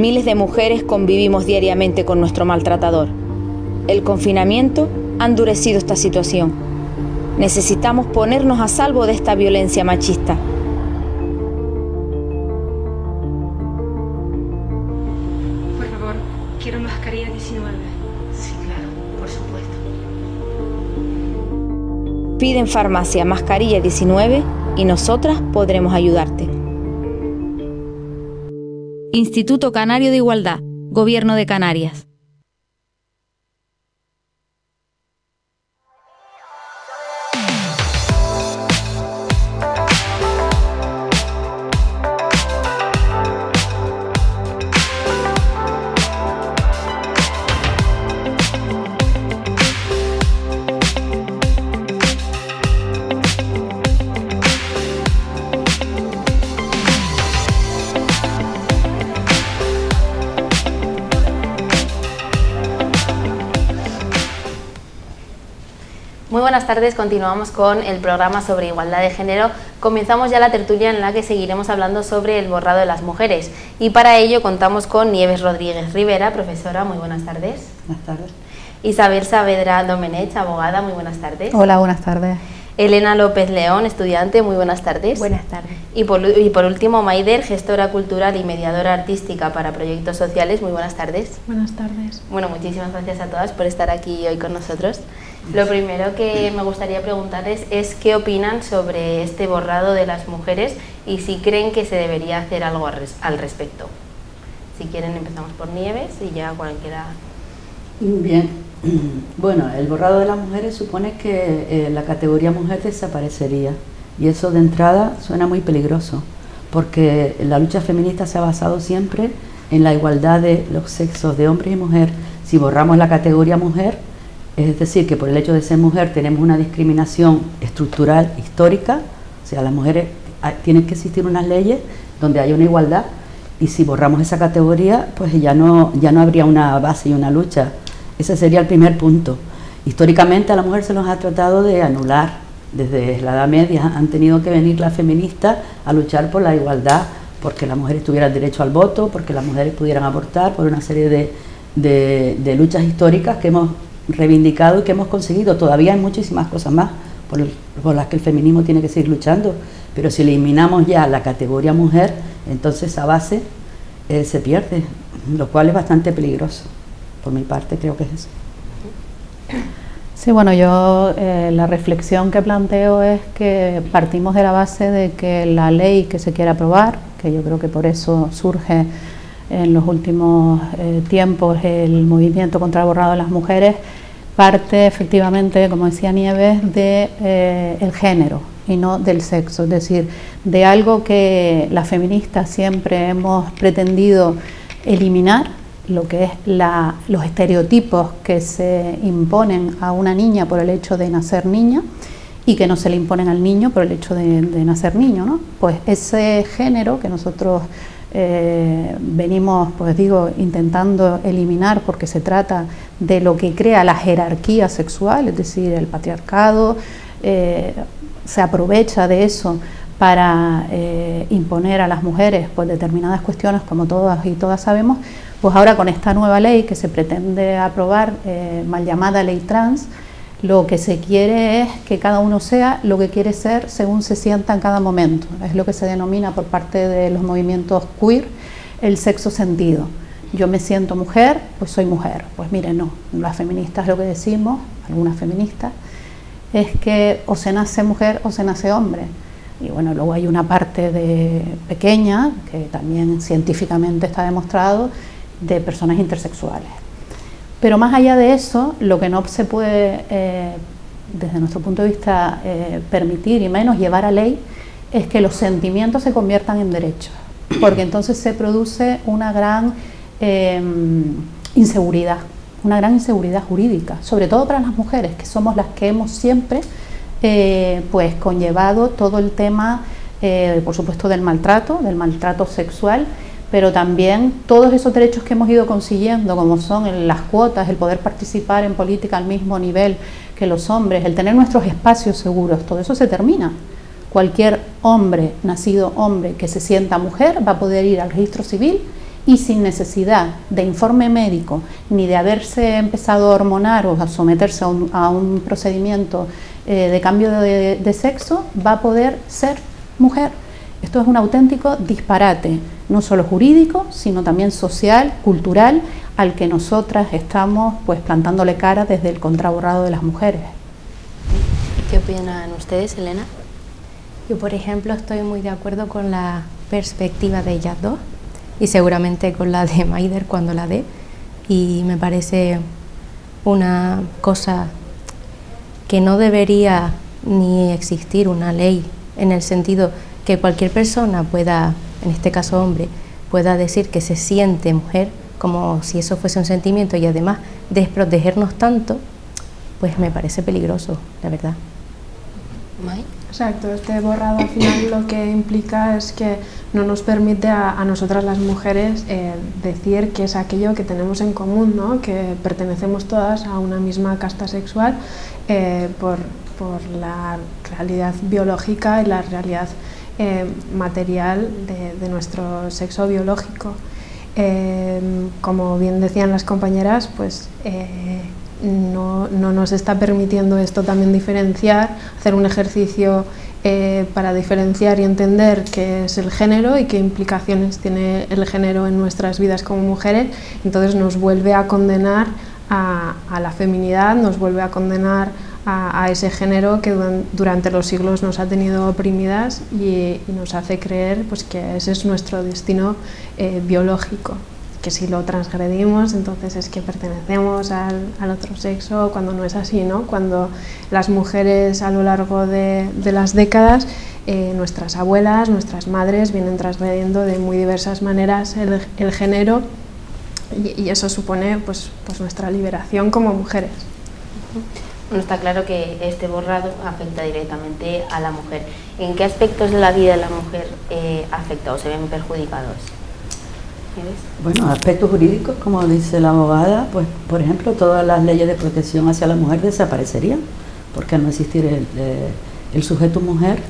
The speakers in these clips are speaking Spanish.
Miles de mujeres convivimos diariamente con nuestro maltratador. El confinamiento ha endurecido esta situación. Necesitamos ponernos a salvo de esta violencia machista. Por favor, quiero mascarilla 19. Sí, claro, por supuesto. Pide en farmacia mascarilla 19 y nosotras podremos ayudarte. Instituto Canario de Igualdad, Gobierno de Canarias. Muy buenas tardes, continuamos con el programa sobre igualdad de género. Comenzamos ya la tertulia en la que seguiremos hablando sobre el borrado de las mujeres y para ello contamos con Nieves Rodríguez Rivera, profesora, muy buenas tardes. Buenas tardes. Isabel Saavedra Domenech, abogada, muy buenas tardes. Hola, buenas tardes. Elena López León, estudiante, muy buenas tardes. Buenas tardes. Y por último, Maider, gestora cultural y mediadora artística para proyectos sociales, muy buenas tardes. Buenas tardes. Bueno, muchísimas gracias a todas por estar aquí hoy con nosotros. Lo primero que me gustaría preguntarles es qué opinan sobre este borrado de las mujeres y si creen que se debería hacer algo al respecto. Si quieren empezamos por Nieves y ya cualquiera. Bien, bueno, el borrado de las mujeres supone que la categoría mujer desaparecería y eso de entrada suena muy peligroso porque la lucha feminista se ha basado siempre en la igualdad de los sexos de hombres y mujer. Si borramos la categoría mujer, es decir, que por el hecho de ser mujer tenemos una discriminación estructural, histórica, o sea, las mujeres tienen que existir unas leyes donde haya una igualdad y si borramos esa categoría, pues ya no habría una base y una lucha. Ese sería el primer punto. Históricamente a la mujer se nos ha tratado de anular. Desde la Edad Media han tenido que venir las feministas a luchar por la igualdad, porque las mujeres tuvieran derecho al voto, porque las mujeres pudieran abortar, por una serie de luchas históricas que hemos reivindicado y que hemos conseguido. Todavía hay muchísimas cosas más por las que el feminismo tiene que seguir luchando, pero si eliminamos ya la categoría mujer, entonces esa base se pierde, lo cual es bastante peligroso. Por mi parte creo que es eso. Sí, bueno, yo la reflexión que planteo es que partimos de la base de que la ley que se quiere aprobar, que yo creo que por eso surge en los últimos tiempos el movimiento contra el borrado de las mujeres, parte efectivamente, como decía Nieves, de el género y no del sexo, es decir, de algo que las feministas siempre hemos pretendido eliminar, lo que es los estereotipos que se imponen a una niña por el hecho de nacer niña y que no se le imponen al niño por el hecho de nacer niño, ¿no? Pues ese género que nosotros venimos, pues digo, intentando eliminar porque se trata de lo que crea la jerarquía sexual, es decir, el patriarcado se aprovecha de eso para imponer a las mujeres pues determinadas cuestiones, como todas y todas sabemos. Pues ahora con esta nueva ley que se pretende aprobar, mal llamada ley trans, lo que se quiere es que cada uno sea lo que quiere ser según se sienta en cada momento. Es lo que se denomina por parte de los movimientos queer el sexo sentido. Yo me siento mujer, pues soy mujer. Pues mire, no, las feministas lo que decimos, algunas feministas, es que o se nace mujer o se nace hombre. Y bueno, luego hay una parte pequeña, que también científicamente está demostrado, de personas intersexuales. Pero más allá de eso, lo que no se puede, desde nuestro punto de vista, permitir y menos llevar a ley, es que los sentimientos se conviertan en derechos, porque entonces se produce una gran inseguridad jurídica, sobre todo para las mujeres, que somos las que hemos siempre pues conllevado todo el tema, por supuesto, del maltrato sexual, pero también todos esos derechos que hemos ido consiguiendo, como son las cuotas, el poder participar en política al mismo nivel que los hombres, el tener nuestros espacios seguros, todo eso se termina. Cualquier hombre, nacido hombre, que se sienta mujer, va a poder ir al registro civil y sin necesidad de informe médico ni de haberse empezado a hormonar o a someterse a un procedimiento de cambio de sexo, va a poder ser mujer. Esto es un auténtico disparate, no solo jurídico, sino también social, cultural, al que nosotras estamos pues plantándole cara desde el contraborrado de las mujeres. ¿Qué opinan ustedes, Elena? Yo, por ejemplo, estoy muy de acuerdo con la perspectiva de ellas dos y seguramente con la de Maider cuando la dé, y me parece una cosa que no debería ni existir una ley en el sentido que cualquier persona pueda, en este caso hombre, pueda decir que se siente mujer como si eso fuese un sentimiento, y además desprotegernos tanto, pues me parece peligroso, la verdad. ¿Mai? Exacto, este borrado al final lo que implica es que no nos permite a nosotras las mujeres decir que es aquello que tenemos en común, ¿no? Que pertenecemos todas a una misma casta sexual por la realidad biológica y la realidad material de nuestro sexo biológico. Como bien decían las compañeras, pues no nos está permitiendo esto también diferenciar, hacer un ejercicio para diferenciar y entender qué es el género y qué implicaciones tiene el género en nuestras vidas como mujeres. Entonces nos vuelve a condenar a la feminidad, nos vuelve a condenar a ese género que durante los siglos nos ha tenido oprimidas y nos hace creer pues, que ese es nuestro destino biológico, que si lo transgredimos entonces es que pertenecemos al otro sexo, cuando no es así, ¿no? Cuando las mujeres a lo largo de las décadas, nuestras abuelas, nuestras madres vienen transgrediendo de muy diversas maneras el género, y eso supone pues nuestra liberación como mujeres. Bueno, está claro que este borrado afecta directamente a la mujer. ¿En qué aspectos de la vida de la mujer afecta o se ven perjudicados? Bueno, aspectos jurídicos, como dice la abogada, pues por ejemplo todas las leyes de protección hacia la mujer desaparecerían, porque al no existir el sujeto mujer,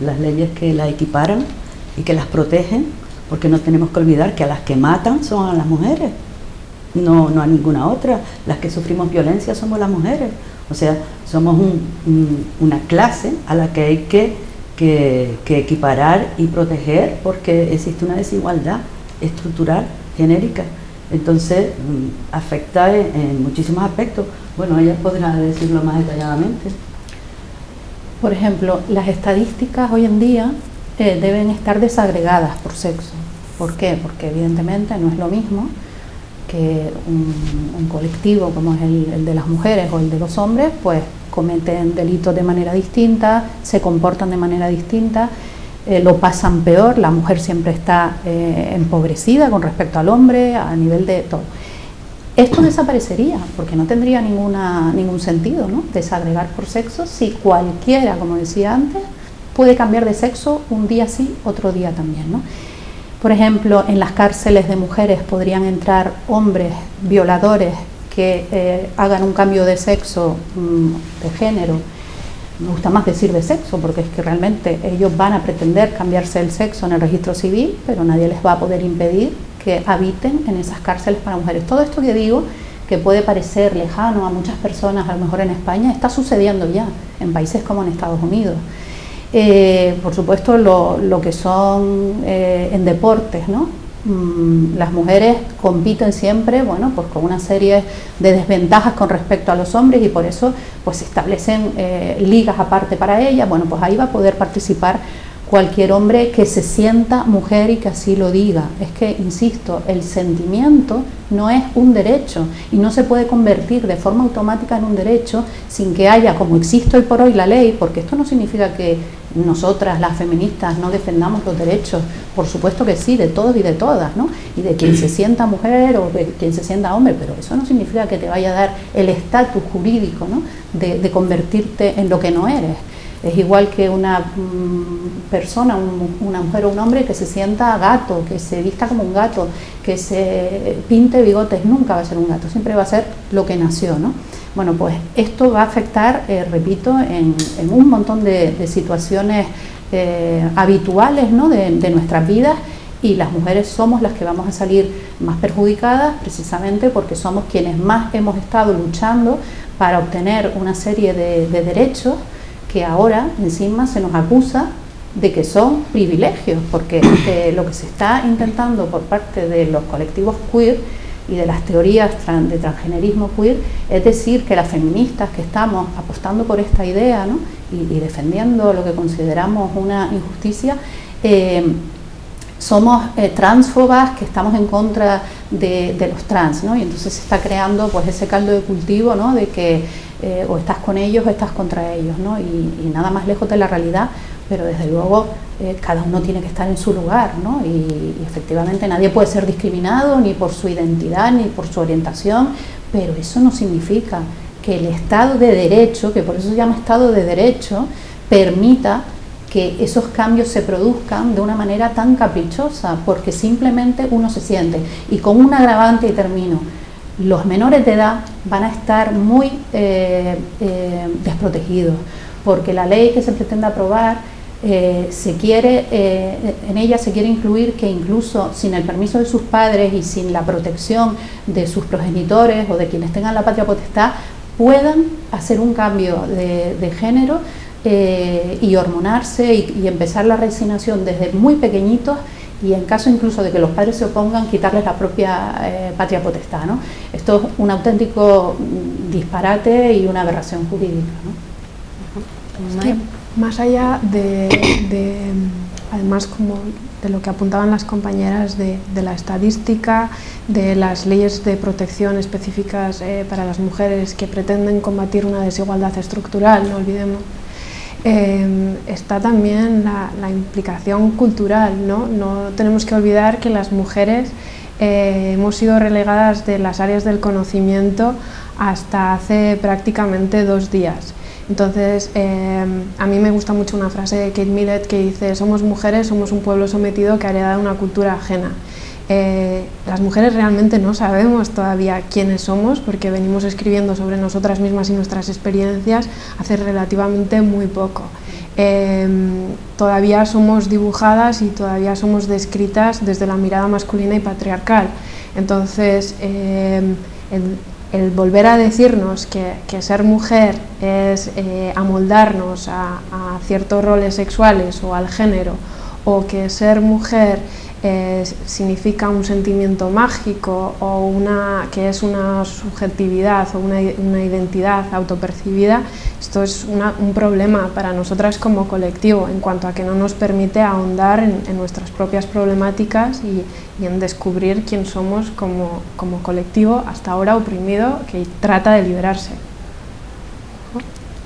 las leyes que la equiparan y que las protegen, porque no tenemos que olvidar que a las que matan son a las mujeres, no a ninguna otra. Las que sufrimos violencia somos las mujeres, o sea, somos una clase a la que hay que equiparar y proteger, porque existe una desigualdad estructural, genérica. Entonces afecta en muchísimos aspectos. Bueno, ella podrá decirlo más detalladamente. Por ejemplo, las estadísticas hoy en día deben estar desagregadas por sexo. ¿Por qué? Porque evidentemente no es lo mismo que un colectivo como es el de las mujeres o el de los hombres, pues cometen delitos de manera distinta, se comportan de manera distinta, lo pasan peor, la mujer siempre está empobrecida con respecto al hombre a nivel de todo. Esto desaparecería porque no tendría ningún sentido, ¿no? Desagregar por sexo si cualquiera, como decía antes, puede cambiar de sexo un día sí, otro día también, ¿no? Por ejemplo, en las cárceles de mujeres podrían entrar hombres violadores que hagan un cambio de sexo, de género. Me gusta más decir de sexo, porque es que realmente ellos van a pretender cambiarse el sexo en el registro civil, pero nadie les va a poder impedir que habiten en esas cárceles para mujeres. Todo esto que digo, que puede parecer lejano a muchas personas, a lo mejor en España, está sucediendo ya en países como en Estados Unidos. Por supuesto, lo que son en deportes, ¿no? Las mujeres compiten siempre, bueno, pues con una serie de desventajas con respecto a los hombres, y por eso pues se establecen ligas aparte para ellas. Bueno, pues ahí va a poder participar cualquier hombre que se sienta mujer y que así lo diga. Es que, insisto, el sentimiento no es un derecho y no se puede convertir de forma automática en un derecho sin que haya, como existe hoy por hoy, la ley, porque esto no significa que nosotras, las feministas, no defendamos los derechos, por supuesto que sí, de todos y de todas, ¿no? Y de quien se sienta mujer o de quien se sienta hombre, pero eso no significa que te vaya a dar el estatus jurídico, ¿no? de convertirte en lo que no eres. Es igual que una persona, una mujer o un hombre que se sienta gato, que se vista como un gato, que se pinte bigotes, nunca va a ser un gato, siempre va a ser lo que nació, ¿no? Bueno, pues esto va a afectar, repito, en un montón de situaciones habituales, ¿no? de nuestras vidas, y las mujeres somos las que vamos a salir más perjudicadas precisamente porque somos quienes más hemos estado luchando para obtener una serie de derechos que ahora encima se nos acusa de que son privilegios, porque lo que se está intentando por parte de los colectivos queer y de las teorías de transgenerismo queer es decir que las feministas que estamos apostando por esta idea, ¿no? y defendiendo lo que consideramos una injusticia, somos transfobas, que estamos en contra de los trans, ¿no? Y entonces se está creando pues ese caldo de cultivo, ¿no? De que o estás con ellos o estás contra ellos, ¿no? Y nada más lejos de la realidad, pero desde luego cada uno tiene que estar en su lugar, ¿no? Y efectivamente nadie puede ser discriminado ni por su identidad ni por su orientación, pero eso no significa que el Estado de Derecho, que por eso se llama Estado de Derecho, permita que esos cambios se produzcan de una manera tan caprichosa, porque simplemente uno se siente. Y con un agravante, y termino, los menores de edad van a estar muy desprotegidos, porque la ley que se pretende aprobar, en ella se quiere incluir que incluso sin el permiso de sus padres y sin la protección de sus progenitores o de quienes tengan la patria potestad, puedan hacer un cambio de género y hormonarse y empezar la reasignación desde muy pequeñitos, y en caso incluso de que los padres se opongan, quitarles la propia patria potestad, ¿no? Esto es un auténtico disparate y una aberración jurídica, ¿no? Es que más allá además como de lo que apuntaban las compañeras de la estadística, de las leyes de protección específicas para las mujeres que pretenden combatir una desigualdad estructural, no olvidemos, está también la implicación cultural, ¿no? No tenemos que olvidar que las mujeres hemos sido relegadas de las áreas del conocimiento hasta hace prácticamente 2 días. Entonces, a mí me gusta mucho una frase de Kate Millett que dice: somos mujeres, somos un pueblo sometido que ha heredado una cultura ajena. Las mujeres realmente no sabemos todavía quiénes somos, porque venimos escribiendo sobre nosotras mismas y nuestras experiencias hace relativamente muy poco. Todavía somos dibujadas y todavía somos descritas desde la mirada masculina y patriarcal. Entonces, el volver a decirnos que ser mujer es amoldarnos a ciertos roles sexuales o al género, o que ser mujer significa un sentimiento mágico o que es una subjetividad o una identidad autopercibida, esto es un problema para nosotras como colectivo, en cuanto a que no nos permite ahondar en nuestras propias problemáticas y en descubrir quién somos como colectivo hasta ahora oprimido, que trata de liberarse.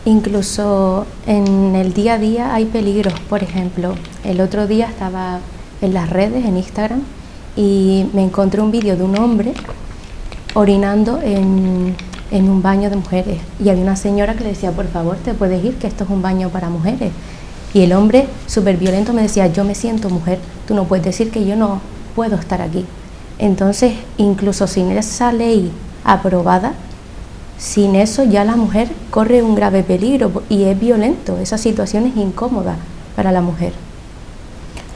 Incluso en el día a día hay peligros. Por ejemplo, el otro día estaba en las redes, en Instagram, y me encontré un vídeo de un hombre orinando en un baño de mujeres, y había una señora que le decía: por favor, te puedes ir, que esto es un baño para mujeres. Y el hombre, súper violento, me decía: yo me siento mujer, tú no puedes decir que yo no puedo estar aquí. Entonces, incluso sin esa ley aprobada, sin eso ya la mujer corre un grave peligro, y es violento, esa situación es incómoda para la mujer.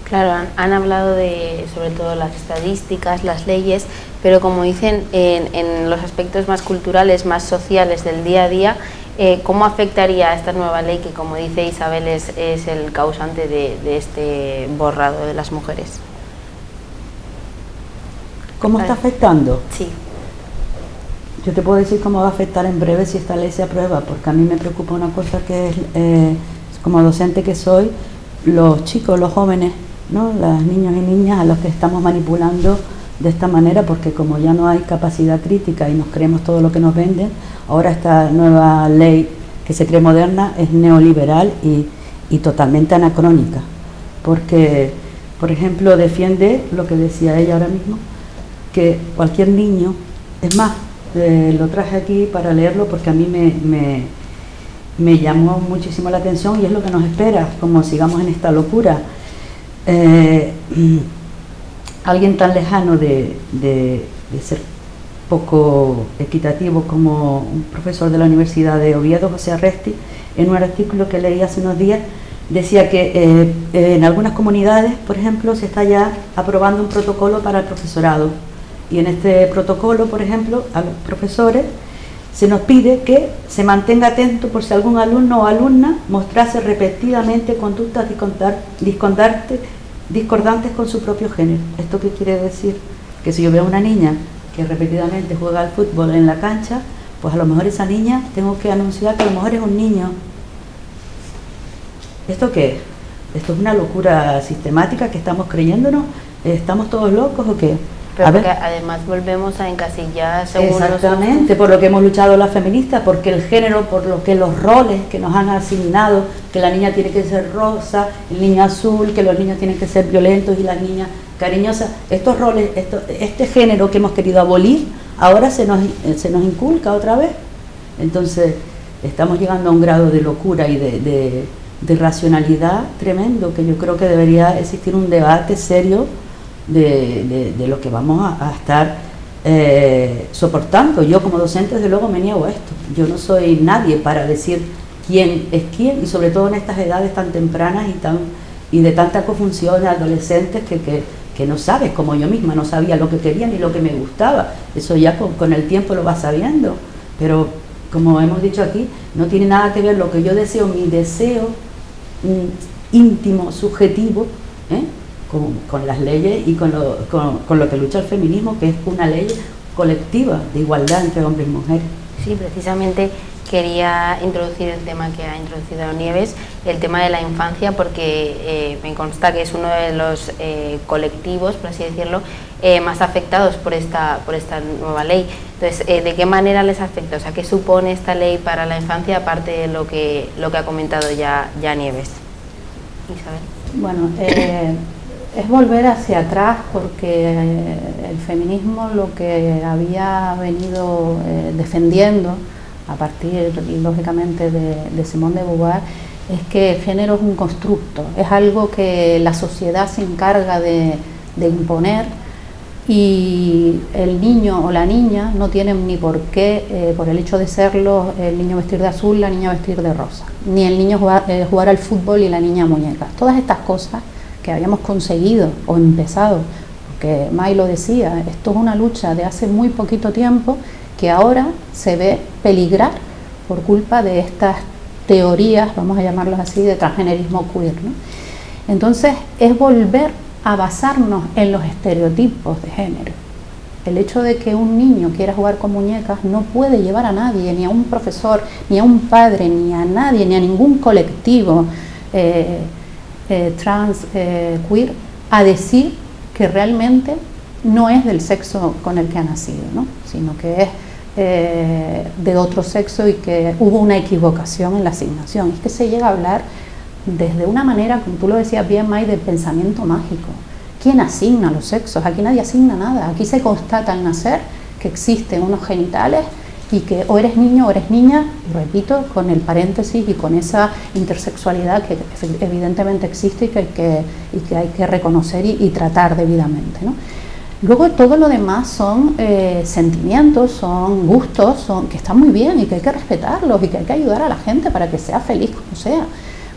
Claro, han hablado de sobre todo las estadísticas, las leyes, pero como dicen, en los aspectos más culturales, más sociales del día a día, ¿cómo afectaría esta nueva ley que, como dice Isabel, es el causante de este borrado de las mujeres? ¿Cómo está afectando? Sí. Yo te puedo decir cómo va a afectar en breve si esta ley se aprueba, porque a mí me preocupa una cosa que es, como docente que soy, los chicos, los jóvenes, ¿no? Los niños y niñas a los que estamos manipulando de esta manera, porque como ya no hay capacidad crítica y nos creemos todo lo que nos venden, ahora esta nueva ley que se cree moderna es neoliberal y totalmente anacrónica, porque, por ejemplo, defiende lo que decía ella ahora mismo, que cualquier niño, es más, lo traje aquí para leerlo porque a mí me llamó muchísimo la atención y es lo que nos espera, como sigamos en esta locura. Alguien tan lejano de ser poco equitativo como un profesor de la Universidad de Oviedo, José Arresti, en un artículo que leí hace unos días, decía que en algunas comunidades, por ejemplo, se está ya aprobando un protocolo para el profesorado. Y en este protocolo, por ejemplo, a los profesores se nos pide que se mantenga atento por si algún alumno o alumna mostrase repetidamente conductas discordantes con su propio género. ¿Esto qué quiere decir? Que si yo veo a una niña que repetidamente juega al fútbol en la cancha, pues a lo mejor esa niña tengo que anunciar que a lo mejor es un niño. ¿Esto qué es? ¿Esto es una locura sistemática que estamos creyéndonos? ¿Estamos todos locos o qué? Pero porque además volvemos a encasillar según exactamente, por lo que hemos luchado las feministas, porque el género, por lo que los roles que nos han asignado, que la niña tiene que ser rosa, el niño azul, que los niños tienen que ser violentos y las niñas cariñosas, estos roles, este género que hemos querido abolir, ahora se nos inculca otra vez. Entonces estamos llegando a un grado de locura y de racionalidad tremendo, que yo creo que debería existir un debate serio de lo que vamos a estar soportando. Yo como docente desde luego me niego a esto. Yo no soy nadie para decir quién es quién, y sobre todo en estas edades tan tempranas y de tanta confusión de adolescentes que no sabes, como yo misma no sabía lo que quería ni lo que me gustaba. Eso ya con el tiempo lo vas sabiendo, pero como hemos dicho aquí, no tiene nada que ver lo que yo deseo, mi deseo íntimo, subjetivo, con las leyes y con lo que lucha el feminismo, que es una ley colectiva de igualdad entre hombres y mujeres. Sí, precisamente quería introducir el tema que ha introducido Nieves, el tema de la infancia, porque me consta que es uno de los colectivos, por así decirlo, más afectados por esta nueva ley. Entonces, ¿de qué manera les afecta? O sea, ¿qué supone esta ley para la infancia, aparte de lo que ha comentado ya Nieves? Isabel. Bueno, es volver hacia atrás, porque el feminismo lo que había venido defendiendo, a partir lógicamente de Simone de Beauvoir, es que el género es un constructo, es algo que la sociedad se encarga de imponer, y el niño o la niña no tienen ni por qué, por el hecho de serlo, el niño vestir de azul, la niña vestir de rosa, ni el niño jugar al fútbol y la niña a muñecas. Todas estas cosas que habíamos conseguido o empezado, porque May lo decía, esto es una lucha de hace muy poquito tiempo que ahora se ve peligrar por culpa de estas teorías, vamos a llamarlas así, de transgenerismo queer, ¿no? Entonces es volver a basarnos en los estereotipos de género. El hecho de que un niño quiera jugar con muñecas no puede llevar a nadie, ni a un profesor, ni a un padre, ni a nadie, ni a ningún colectivo trans, queer, a decir que realmente no es del sexo con el que ha nacido, ¿no? Sino que es de otro sexo y que hubo una equivocación en la asignación. Es que se llega a hablar desde una manera, como tú lo decías bien, May, de pensamiento mágico. ¿Quién asigna los sexos? Aquí nadie asigna nada. Aquí se constata al nacer que existen unos genitales y que o eres niño o eres niña, y repito, con el paréntesis y con esa intersexualidad que evidentemente existe y que hay que reconocer y tratar debidamente, ¿no? Luego todo lo demás son sentimientos, son gustos, que están muy bien y que hay que respetarlos y que hay que ayudar a la gente para que sea feliz como sea.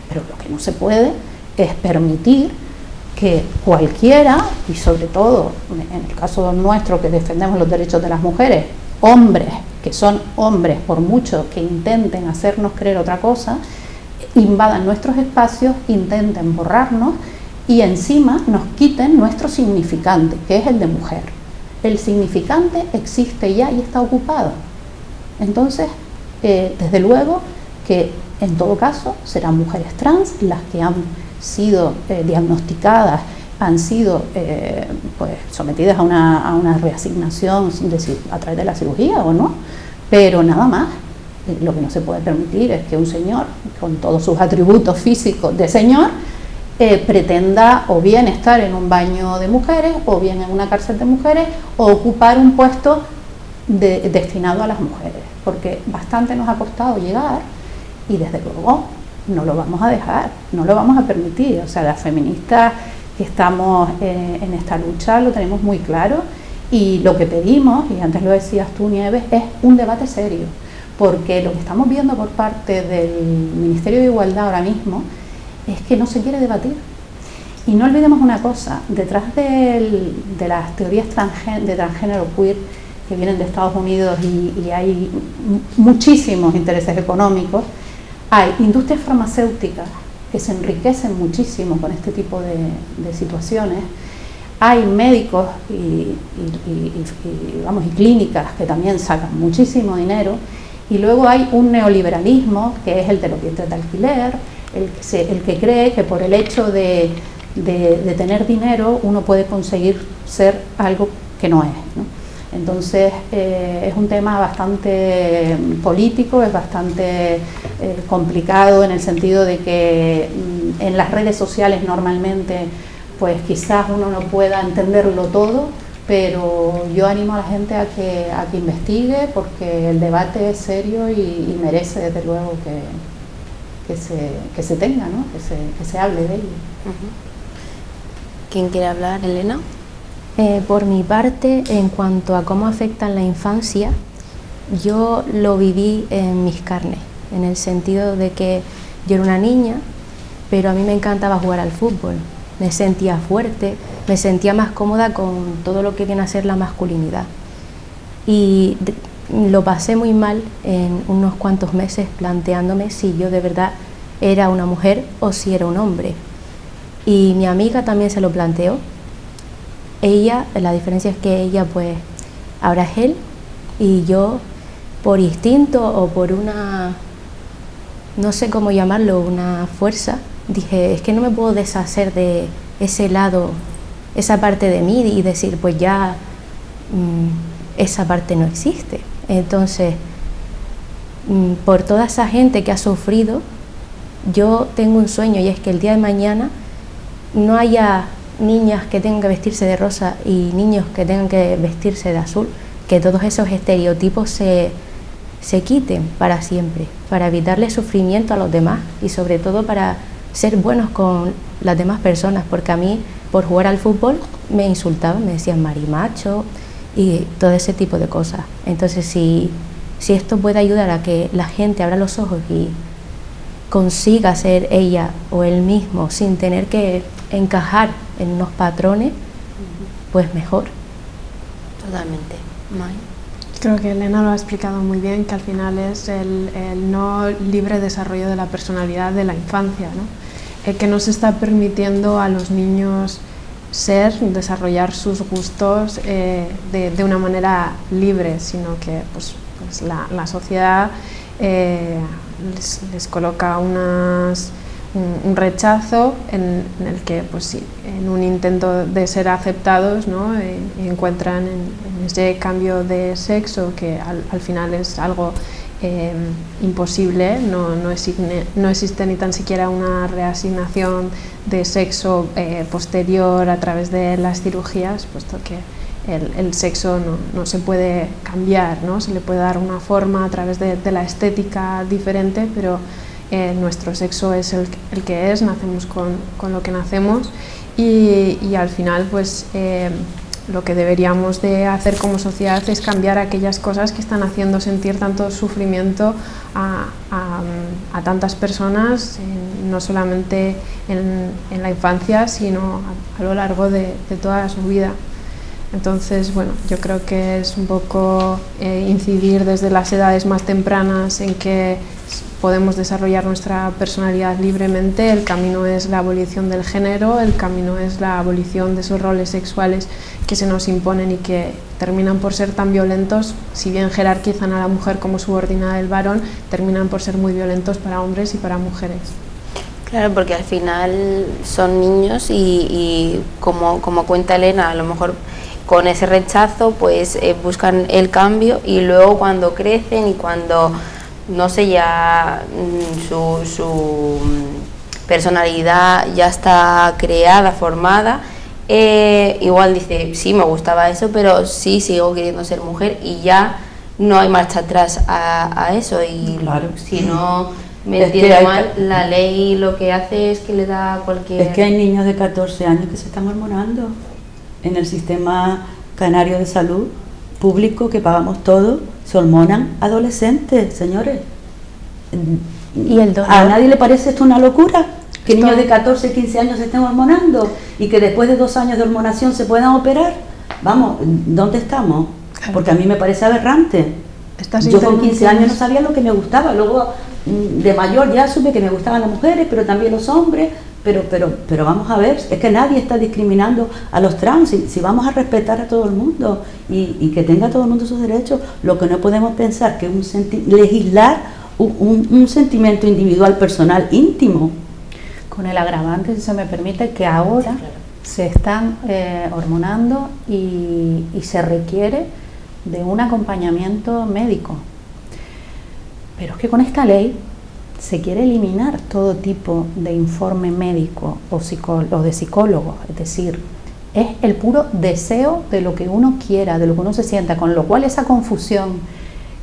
Pero lo que no se puede es permitir que cualquiera, y sobre todo en el caso nuestro que defendemos los derechos de las mujeres, hombres, que son hombres por mucho que intenten hacernos creer otra cosa, invadan nuestros espacios, intenten borrarnos y encima nos quiten nuestro significante, que es el de mujer. El significante existe ya y está ocupado. Entonces, desde luego que en todo caso serán mujeres trans las que han sido diagnosticadas, han sido pues, sometidas a una reasignación a través de la cirugía o no, pero nada más. Lo que no se puede permitir es que un señor, con todos sus atributos físicos de señor, pretenda o bien estar en un baño de mujeres, o bien en una cárcel de mujeres, o ocupar un puesto destinado a las mujeres, porque bastante nos ha costado llegar y desde luego no lo vamos a dejar, no lo vamos a permitir. O sea, las feministas que estamos en esta lucha lo tenemos muy claro, y lo que pedimos, y antes lo decías tú, Nieves, es un debate serio, porque lo que estamos viendo por parte del Ministerio de Igualdad ahora mismo es que no se quiere debatir. Y no olvidemos una cosa, detrás de las teorías de transgénero queer que vienen de Estados Unidos y hay muchísimos intereses económicos, hay industrias farmacéuticas que se enriquecen muchísimo con este tipo de situaciones, hay médicos y clínicas que también sacan muchísimo dinero, y luego hay un neoliberalismo que es el de los vientres de alquiler, el que cree que por el hecho de tener dinero uno puede conseguir ser algo que no es, ¿no? Entonces es un tema bastante político, es bastante complicado en el sentido de que en las redes sociales normalmente pues quizás uno no pueda entenderlo todo, pero yo animo a la gente a que investigue, porque el debate es serio y merece desde luego que se tenga, ¿no? que se hable de ello. ¿Quién quiere hablar? ¿Elena? Por mi parte, en cuanto a cómo afectan la infancia, yo lo viví en mis carnes, en el sentido de que yo era una niña, pero a mí me encantaba jugar al fútbol, me sentía fuerte, me sentía más cómoda con todo lo que viene a ser la masculinidad. Y lo pasé muy mal en unos cuantos meses planteándome si yo de verdad era una mujer o si era un hombre. Y mi amiga también se lo planteó. Ella, la diferencia es que ella pues ahora es él, y yo por instinto o por una, no sé cómo llamarlo, una fuerza, dije, es que no me puedo deshacer de ese lado, esa parte de mí, y decir pues ya esa parte no existe. Entonces por toda esa gente que ha sufrido, yo tengo un sueño, y es que el día de mañana no haya niñas que tengan que vestirse de rosa y niños que tengan que vestirse de azul, que todos esos estereotipos se quiten para siempre, para evitarle sufrimiento a los demás y sobre todo para ser buenos con las demás personas, porque a mí por jugar al fútbol me insultaban, me decían marimacho y todo ese tipo de cosas. Entonces si esto puede ayudar a que la gente abra los ojos y consiga ser ella o él mismo sin tener que encajar en unos patrones, pues mejor. Totalmente. May. Creo que Elena lo ha explicado muy bien, que al final es el no libre desarrollo de la personalidad de la infancia, ¿no? El que no se está permitiendo a los niños desarrollar sus gustos de una manera libre, sino que pues la sociedad les coloca un rechazo en el que pues sí, en un intento de ser aceptados, ¿no? Encuentran en ese cambio de sexo, que al final es algo imposible, no existe ni tan siquiera una reasignación de sexo posterior a través de las cirugías, puesto que el sexo no se puede cambiar, ¿no? Se le puede dar una forma a través de la estética diferente, pero nuestro sexo es el que es, nacemos con lo que nacemos, y al final pues lo que deberíamos de hacer como sociedad es cambiar aquellas cosas que están haciendo sentir tanto sufrimiento a tantas personas, no solamente en la infancia, sino a lo largo de toda su vida. Entonces, bueno, yo creo que es un poco incidir desde las edades más tempranas en que podemos desarrollar nuestra personalidad libremente. El camino es la abolición del género, el camino es la abolición de esos roles sexuales que se nos imponen y que terminan por ser tan violentos, si bien jerarquizan a la mujer como subordinada del varón, terminan por ser muy violentos para hombres y para mujeres. Claro, porque al final son niños y como cuenta Elena, a lo mejor con ese rechazo pues buscan el cambio, y luego cuando crecen y cuando no sé, ya su personalidad ya está creada, formada, igual dice, sí, me gustaba eso, pero sí sigo queriendo ser mujer, y ya no hay marcha atrás a eso. Y claro, si no me entiendo mal, la ley lo que hace es que le da cualquier... Es que hay niños de 14 años que se están hormonando en el sistema canario de salud público que pagamos todos. Se hormonan adolescentes, señores. ¿Y el dolor? ¿A nadie le parece esto una locura? que niños de 14, 15 años se estén hormonando y que después de 2 años de hormonación se puedan operar. Vamos, ¿dónde estamos? Porque a mí me parece aberrante. Yo con 15 años no sabía lo que me gustaba, luego de mayor ya supe que me gustaban las mujeres, pero también los hombres, pero vamos a ver, es que nadie está discriminando a los trans, si vamos a respetar a todo el mundo y que tenga todo el mundo sus derechos, lo que no podemos pensar que legislar un sentimiento individual, personal, íntimo. Con el agravante, si se me permite, que ahora se están hormonando y se requiere de un acompañamiento médico. Pero es que con esta ley se quiere eliminar todo tipo de informe médico o de psicólogo, es decir, es el puro deseo de lo que uno quiera, de lo que uno se sienta, con lo cual esa confusión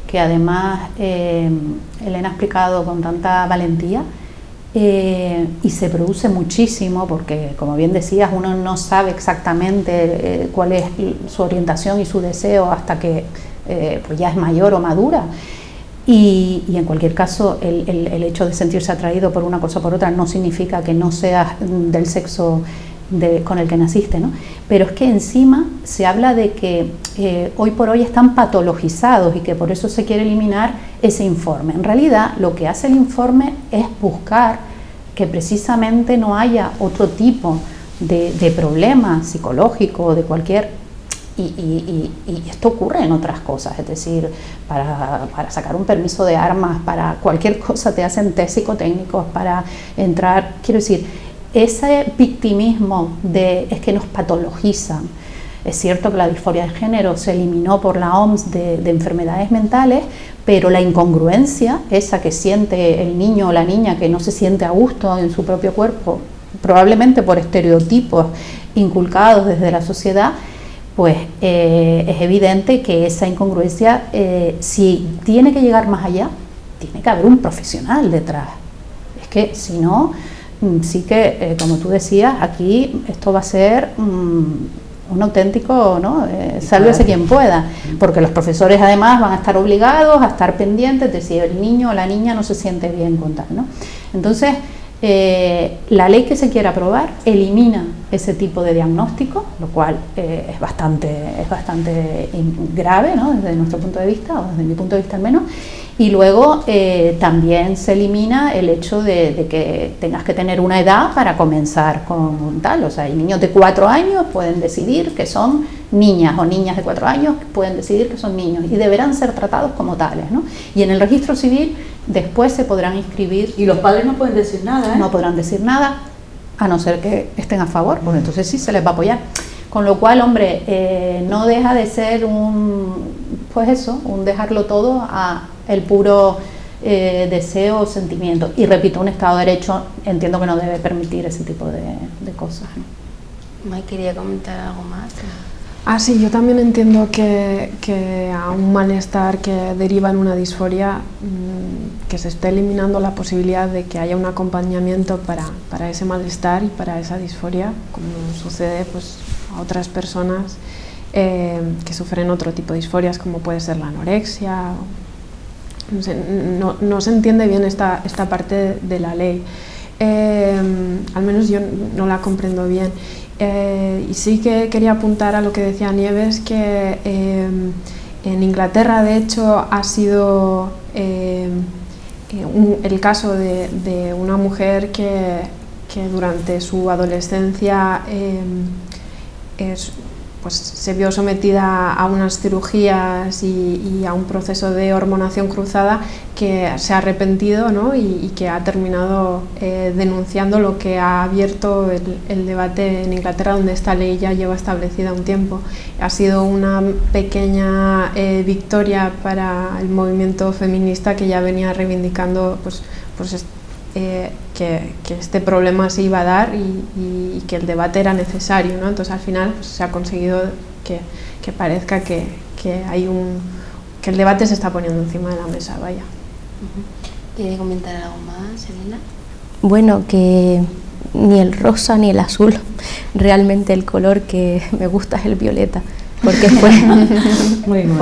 que además Elena ha explicado con tanta valentía, y se produce muchísimo porque, como bien decías, uno no sabe exactamente cuál es su orientación y su deseo hasta que pues ya es mayor o madura. Y en cualquier caso, el hecho de sentirse atraído por una cosa o por otra no significa que no seas del sexo con el que naciste, ¿no? Pero es que encima se habla de que hoy por hoy están patologizados y que por eso se quiere eliminar ese informe. En realidad, lo que hace el informe es buscar que precisamente no haya otro tipo de problema psicológico, de cualquier... Y esto ocurre en otras cosas, es decir, para sacar un permiso de armas, para cualquier cosa te hacen test psicotécnicos para entrar, quiero decir, ese victimismo es que nos patologizan. Es cierto que la disforia de género se eliminó por la OMS de enfermedades mentales, pero la incongruencia, esa que siente el niño o la niña que no se siente a gusto en su propio cuerpo, probablemente por estereotipos inculcados desde la sociedad, pues es evidente que esa incongruencia, si tiene que llegar más allá, tiene que haber un profesional detrás. Es que si no, sí que, como tú decías, aquí esto va a ser un auténtico, ¿no? Sálvese quien pueda, porque los profesores además van a estar obligados a estar pendientes de si el niño o la niña no se siente bien con tal, ¿no? Entonces, la ley que se quiere aprobar elimina ese tipo de diagnóstico, lo cual es bastante grave, ¿no? Desde nuestro punto de vista, o desde mi punto de vista al menos. Y luego también se elimina el hecho de que tengas que tener una edad para comenzar con tal. O sea, hay niños de 4 años pueden decidir que son niñas, o niñas de 4 años pueden decidir que son niños y deberán ser tratados como tales, ¿no? Y en el registro civil después se podrán inscribir. Y los padres no pueden decir nada, ¿eh? No podrán decir nada, a no ser que estén a favor, porque entonces sí se les va a apoyar. Con lo cual, hombre, no deja de ser un dejarlo todo a el puro deseo o sentimiento. Y repito, un Estado de Derecho entiendo que no debe permitir ese tipo de cosas, ¿no? May, quería comentar algo más. Sí, yo también entiendo que a un malestar que deriva en una disforia, que se esté eliminando la posibilidad de que haya un acompañamiento para ese malestar y para esa disforia, como sucede pues a otras personas que sufren otro tipo de disforias, como puede ser la anorexia. No se entiende bien esta parte de la ley, al menos yo no la comprendo bien. Y sí que quería apuntar a lo que decía Nieves, que en Inglaterra de hecho ha sido el caso de una mujer que durante su adolescencia pues se vio sometida a unas cirugías y a un proceso de hormonación cruzada, que se ha arrepentido, ¿no? y que ha terminado denunciando, lo que ha abierto el debate en Inglaterra, donde esta ley ya lleva establecida un tiempo. Ha sido una pequeña victoria para el movimiento feminista, que ya venía reivindicando que este problema se iba a dar y que el debate era necesario, ¿no? Entonces al final pues, se ha conseguido que parezca que el debate se está poniendo encima de la mesa, vaya. ¿Quiere comentar algo más, Elena? Bueno, que ni el rosa ni el azul, realmente el color que me gusta es el violeta, porque fue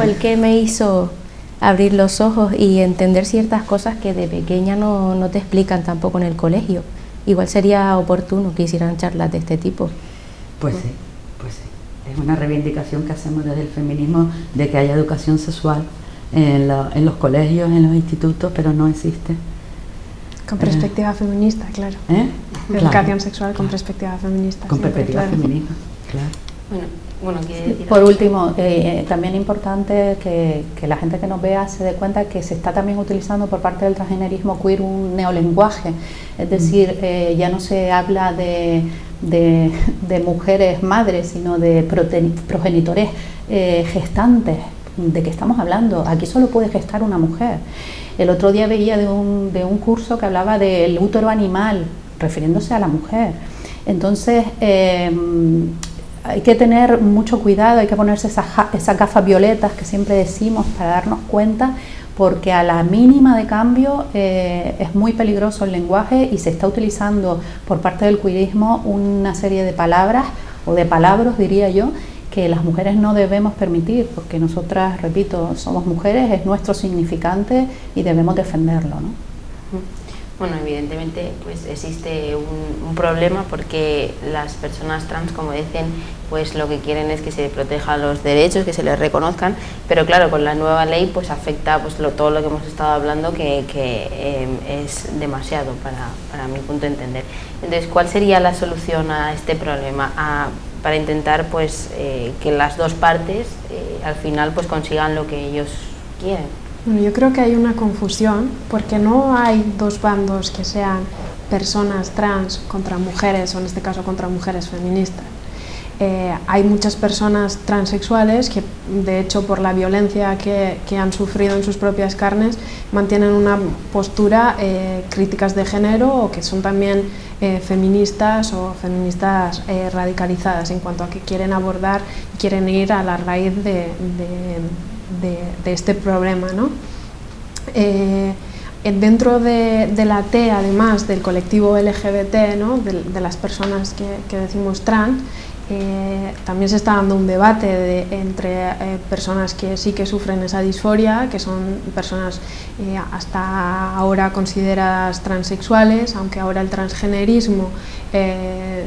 el que me hizo abrir los ojos y entender ciertas cosas que de pequeña no te explican tampoco en el colegio, igual sería oportuno que hicieran charlas de este tipo. Pues sí, pues sí. Es una reivindicación que hacemos desde el feminismo de que haya educación sexual en los colegios, en los institutos, pero no existe. Con perspectiva feminista, claro. Educación sexual con perspectiva feminista. Con siempre, perspectiva feminista, claro. Bueno, ¿quiere decir Por algo? último, también importante que la gente que nos vea se dé cuenta que se está también utilizando por parte del transgenerismo queer un neolenguaje, es decir, ya no se habla de mujeres madres, sino de progenitores gestantes. ¿De qué estamos hablando? Aquí solo puede gestar una mujer. El otro día veía de un curso que hablaba del útero animal, refiriéndose a la mujer. Entonces, hay que tener mucho cuidado, hay que ponerse esas gafas violetas que siempre decimos para darnos cuenta, porque a la mínima de cambio es muy peligroso el lenguaje y se está utilizando por parte del queerismo una serie de palabras, o de palabras diría yo, que las mujeres no debemos permitir, porque nosotras, repito, somos mujeres, es nuestro significante y debemos defenderlo, ¿no? Bueno, evidentemente pues existe un problema porque las personas trans, como dicen, pues lo que quieren es que se protejan los derechos, que se les reconozcan, pero claro, con la nueva ley pues afecta pues todo lo que hemos estado hablando, que es demasiado para mi punto de entender. Entonces, ¿cuál sería la solución a este problema? Para intentar pues que las dos partes al final pues consigan lo que ellos quieren. Bueno, yo creo que hay una confusión porque no hay dos bandos que sean personas trans contra mujeres, o en este caso contra mujeres feministas. Hay muchas personas transexuales que, de hecho, por la violencia que han sufrido en sus propias carnes, mantienen una postura críticas de género, o que son también feministas o feministas radicalizadas, en cuanto a que quieren abordar y quieren ir a la raíz de este problema, ¿no? Dentro de la T, además del colectivo LGBT, ¿no? de las personas que decimos trans, también se está dando un debate entre personas que sí que sufren esa disforia, que son personas hasta ahora consideradas transexuales, aunque ahora el transgenerismo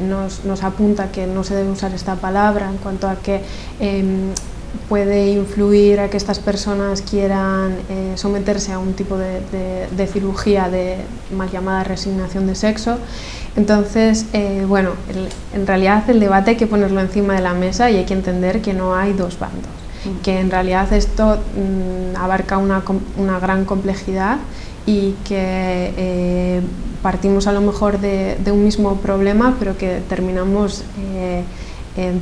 nos apunta que no se debe usar esta palabra, en cuanto a que puede influir a que estas personas quieran someterse a un tipo de cirugía de mal llamada resignación de sexo. Entonces, bueno, en realidad el debate hay que ponerlo encima de la mesa y hay que entender que no hay dos bandos, que en realidad esto abarca una gran complejidad y que partimos a lo mejor de un mismo problema, pero que terminamos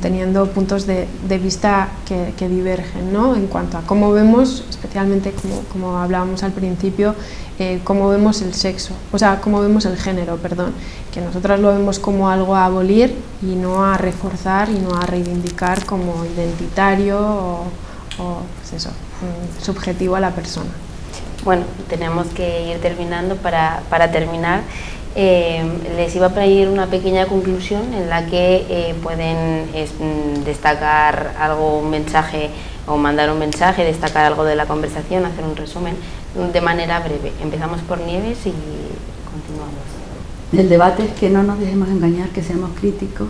teniendo puntos de vista que divergen, ¿no? En cuanto a cómo vemos, especialmente como hablábamos al principio, cómo vemos el sexo, o sea, cómo vemos el género, perdón, que nosotras lo vemos como algo a abolir y no a reforzar y no a reivindicar como identitario o pues eso, subjetivo a la persona. Bueno, tenemos que ir terminando. Para terminar, les iba a pedir una pequeña conclusión en la que pueden destacar algo, un mensaje, o mandar un mensaje, destacar algo de la conversación, hacer un resumen de manera breve. Empezamos por Nieves y continuamos. El debate es que no nos dejemos engañar, que seamos críticos,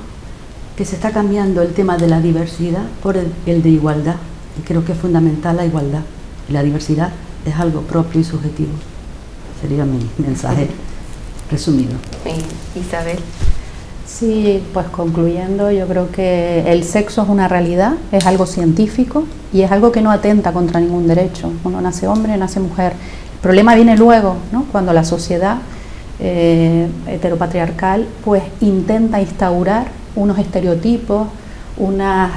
que se está cambiando el tema de la diversidad por el de igualdad, y creo que es fundamental la igualdad. La diversidad es algo propio y subjetivo. Sería mi mensaje resumido. Isabel. Sí, pues concluyendo, yo creo que el sexo es una realidad, es algo científico y es algo que no atenta contra ningún derecho. Uno nace hombre, nace mujer. El problema viene luego, ¿no? Cuando la sociedad heteropatriarcal pues intenta instaurar unos estereotipos, unas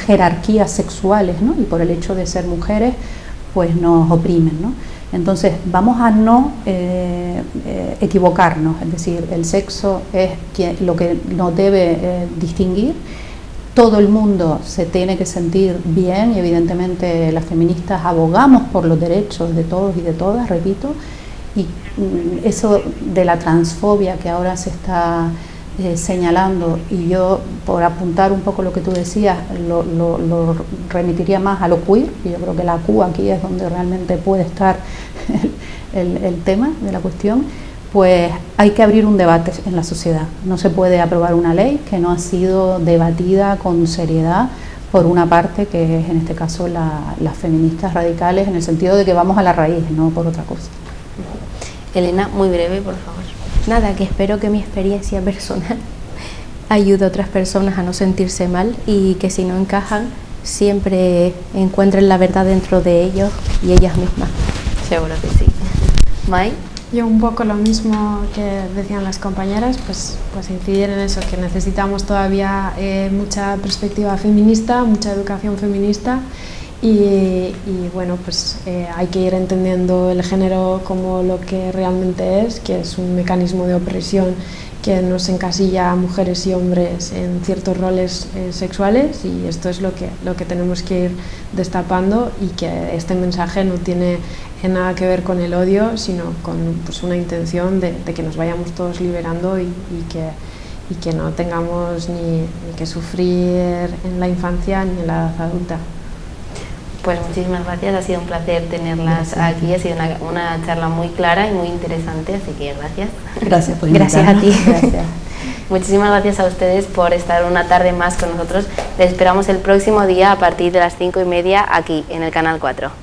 jerarquías sexuales, ¿no? Y por el hecho de ser mujeres pues nos oprimen, ¿no? Entonces vamos a no equivocarnos, es decir, el sexo es lo que nos debe distinguir. Todo el mundo se tiene que sentir bien y evidentemente las feministas abogamos por los derechos de todos y de todas, repito, y eso de la transfobia que ahora se está señalando, y yo por apuntar un poco lo que tú decías lo remitiría más a lo queer, y yo creo que la Q aquí es donde realmente puede estar el tema de la cuestión, pues hay que abrir un debate en la sociedad. No se puede aprobar una ley que no ha sido debatida con seriedad por una parte, que es en este caso las feministas radicales, en el sentido de que vamos a la raíz, no por otra cosa. Elena, muy breve, por favor. Nada, que espero que mi experiencia personal ayude a otras personas a no sentirse mal y que si no encajan, siempre encuentren la verdad dentro de ellos y ellas mismas. Seguro que sí. Mai. Yo un poco lo mismo que decían las compañeras, pues incidir en eso, que necesitamos todavía mucha perspectiva feminista, mucha educación feminista y bueno, pues hay que ir entendiendo el género como lo que realmente es, que es un mecanismo de opresión que nos encasilla a mujeres y hombres en ciertos roles sexuales, y esto es lo que tenemos que ir destapando, y que este mensaje no tiene nada que ver con el odio, sino con pues, una intención de que nos vayamos todos liberando y que no tengamos ni que sufrir en la infancia ni en la edad adulta. Pues muchísimas gracias, ha sido un placer tenerlas aquí, ha sido una charla muy clara y muy interesante, así que gracias. Gracias por invitarnos. Gracias a ti. Gracias. Muchísimas gracias a ustedes por estar una tarde más con nosotros. Les esperamos el próximo día a partir de las 5:30 aquí en el Canal 4.